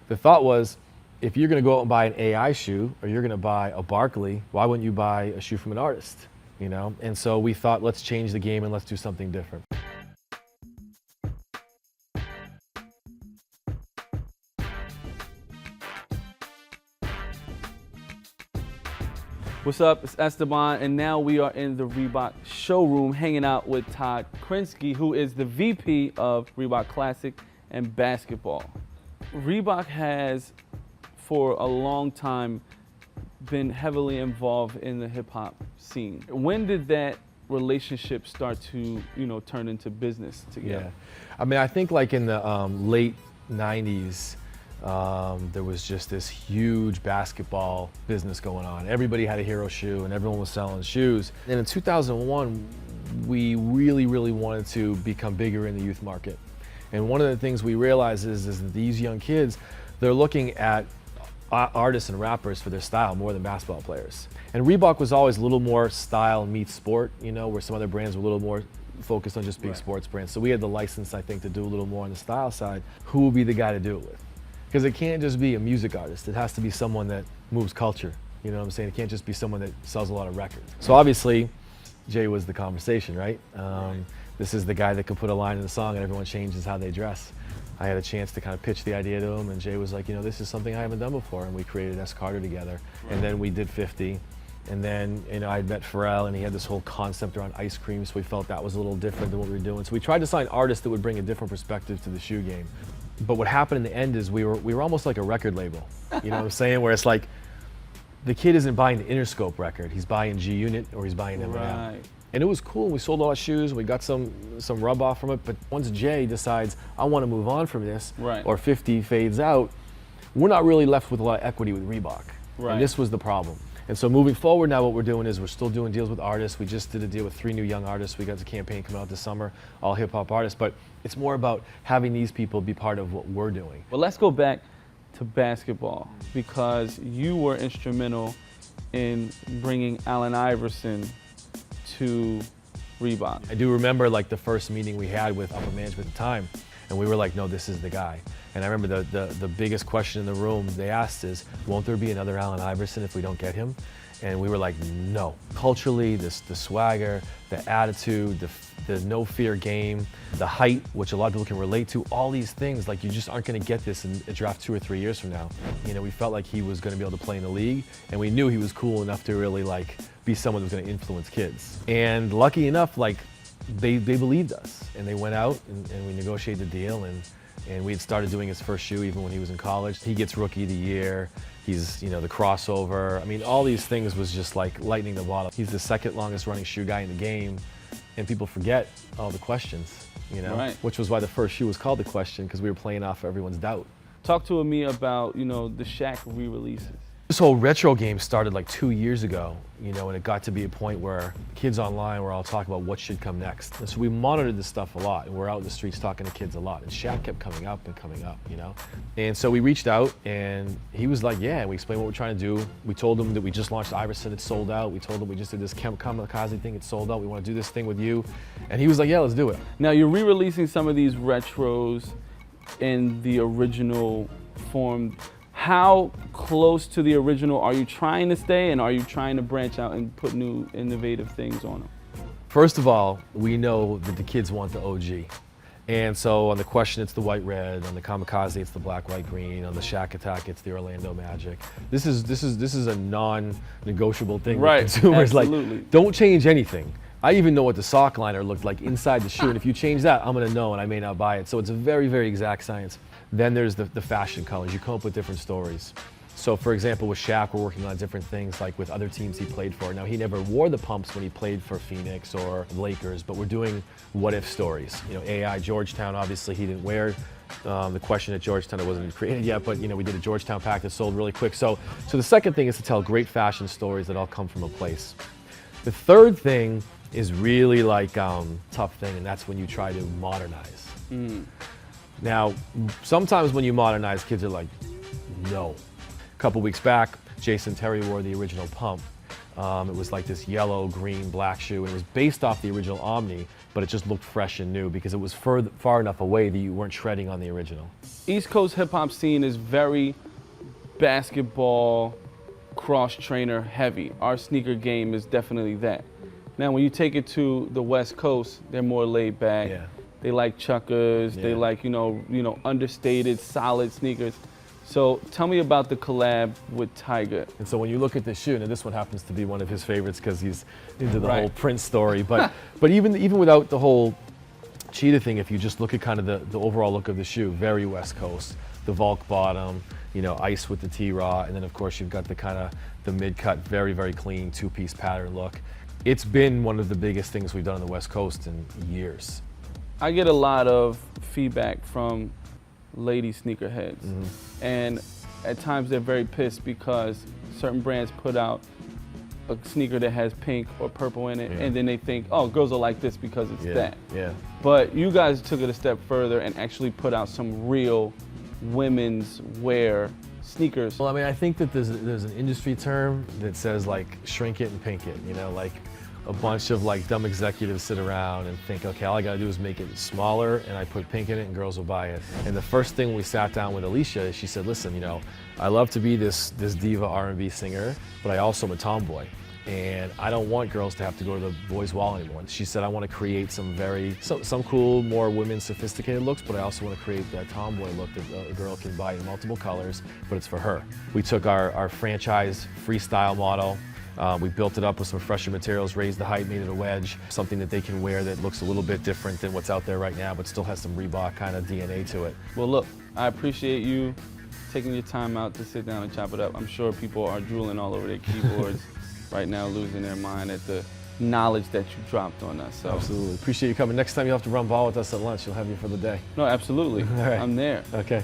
the thought was, if you're going to go out and buy an AI shoe or you're going to buy a Barkley, why wouldn't you buy a shoe from an artist? You know? And so we thought, let's change the game and let's do something different. What's up? It's Esteban, and now we are in the Reebok showroom hanging out with Todd Krinsky, who is the VP of Reebok Classic and Basketball. Reebok has, for a long time, been heavily involved in the hip-hop scene. When did that relationship start to, turn into business together? Yeah, I mean, I think like in the late 90s, there was just this huge basketball business going on. Everybody had a hero shoe and everyone was selling shoes. And in 2001, we really wanted to become bigger in the youth market. And one of the things we realized is that these young kids, they're looking at artists and rappers for their style more than basketball players. And Reebok was always a little more style meets sport, where some other brands were a little more focused on just being sports brands. So we had the license, I think, to do a little more on the style side. Who would be the guy to do it with? Because it can't just be a music artist. It has to be someone that moves culture. You know what I'm saying? It can't just be someone that sells a lot of records. So obviously, Jay was the conversation, right? This is the guy that could put a line in the song and everyone changes how they dress. I had a chance to kind of pitch the idea to him, and Jay was like, this is something I haven't done before, and we created S. Carter together. And then we did 50. And then, I'd met Pharrell, and he had this whole concept around ice cream, so we felt that was a little different than what we were doing. So we tried to sign artists that would bring a different perspective to the shoe game. But what happened in the end is we were almost like a record label, you know what I'm saying? Where it's like, the kid isn't buying the Interscope record, he's buying G Unit or he's buying Eminem. Right. And it was cool, we sold a lot of shoes, we got some rub off from it, but once Jay decides, I want to move on from this, or 50 fades out, we're not really left with a lot of equity with Reebok. Right. And this was the problem. And so moving forward now, what we're doing is we're still doing deals with artists. We just did a deal with 3 new young artists. We got the campaign coming out this summer, all hip hop artists, but it's more about having these people be part of what we're doing. Well, let's go back to basketball, because you were instrumental in bringing Allen Iverson to Reebok. I do remember like the first meeting we had with upper management at the time, and we were like, no, this is the guy. And I remember the biggest question in the room they asked is, won't there be another Allen Iverson if we don't get him? And we were like, no. Culturally, the swagger, the attitude, the no fear game, the height, which a lot of people can relate to, all these things, like you just aren't gonna get this in a draft 2 or 3 years from now. We felt like he was gonna be able to play in the league, and we knew he was cool enough to really like be someone who was gonna influence kids. And lucky enough, like they believed us, and they went out and we negotiated the deal, and we had started doing his first shoe even when he was in college. He gets Rookie of the Year. He's, the crossover. I mean, all these things was just like lightning the bottle. He's the second longest running shoe guy in the game, and people forget all the questions, which was why the first shoe was called The Question, because we were playing off everyone's doubt. Talk to me about, the Shaq re-releases. This whole retro game started like 2 years ago, and it got to be a point where kids online were all talking about what should come next. And so we monitored this stuff a lot, and we're out in the streets talking to kids a lot. And Shaq kept coming up and coming up, And so we reached out, and he was like, yeah, and we explained what we're trying to do. We told him that we just launched Iverson, it's sold out. We told him we just did this kamikaze thing, it's sold out. We want to do this thing with you. And he was like, yeah, let's do it. Now you're re-releasing some of these retros in the original form. How close to the original are you trying to stay, and are you trying to branch out and put new innovative things on them? First of all, we know that the kids want the OG. And so on the Question, it's the white red. On the kamikaze, it's the black, white, green. On the Shaq Attack, it's the Orlando Magic. This is a non-negotiable thing with consumers. Absolutely. Like, don't change anything. I even know what the sock liner looked like inside the shoe, and if you change that, I'm gonna know, and I may not buy it. So it's a very, very exact science. Then there's the fashion colors. You come up with different stories. So for example, with Shaq, we're working on different things, like with other teams he played for. Now, he never wore the pumps when he played for Phoenix or Lakers, but we're doing what-if stories. AI, Georgetown, obviously he didn't wear the Question at Georgetown. It wasn't created yet, but we did a Georgetown pack that sold really quick. So the second thing is to tell great fashion stories that all come from a place. The third thing is really like tough thing, and that's when you try to modernize. Now, sometimes when you modernize, kids are like, no. A couple weeks back, Jason Terry wore the original pump. It was like this yellow, green, black shoe, and it was based off the original Omni, but it just looked fresh and new because it was far enough away that you weren't shredding on the original. East Coast hip hop scene is very basketball, cross-trainer heavy. Our sneaker game is definitely that. Now, when you take it to the West Coast, they're more laid back. Yeah. They like chuckers. Yeah. They like, understated, solid sneakers. So tell me about the collab with Tiger. And so when you look at this shoe, and this one happens to be one of his favorites because he's into the Right. whole Prince story, but even without the whole cheetah thing, if you just look at kind of the overall look of the shoe, very West Coast, the Volk bottom, ice with the T-Raw, and then of course you've got the kind of the mid-cut, very, very clean two-piece pattern look. It's been one of the biggest things we've done on the West Coast in years. I get a lot of feedback from lady sneakerheads. And at times they're very pissed because certain brands put out a sneaker that has pink or purple in it, Yeah. and then they think, oh, girls will like this because it's that. Yeah. But you guys took it a step further and actually put out some real women's wear sneakers. Well, I mean, I think that there's an industry term that says like shrink it and pink it, like a bunch of like dumb executives sit around and think, okay, all I gotta do is make it smaller and I put pink in it and girls will buy it. And the first thing we sat down with Alicia, she said, listen, I love to be this diva R&B singer, but I also am a tomboy. And I don't want girls to have to go to the boys' wall anymore. She said, I want to create some cool, more women sophisticated looks, but I also want to create that tomboy look that a girl can buy in multiple colors, but it's for her. We took our franchise freestyle model, we built it up with some fresher materials, raised the height, made it a wedge, something that they can wear that looks a little bit different than what's out there right now, but still has some Reebok kind of DNA to it. Well, look, I appreciate you taking your time out to sit down and chop it up. I'm sure people are drooling all over their keyboards right now, losing their mind at the knowledge that you dropped on us. So. Absolutely. Appreciate you coming. Next time you'll have to run ball with us at lunch. You'll have you for the day. No, absolutely. All right. I'm there. Okay.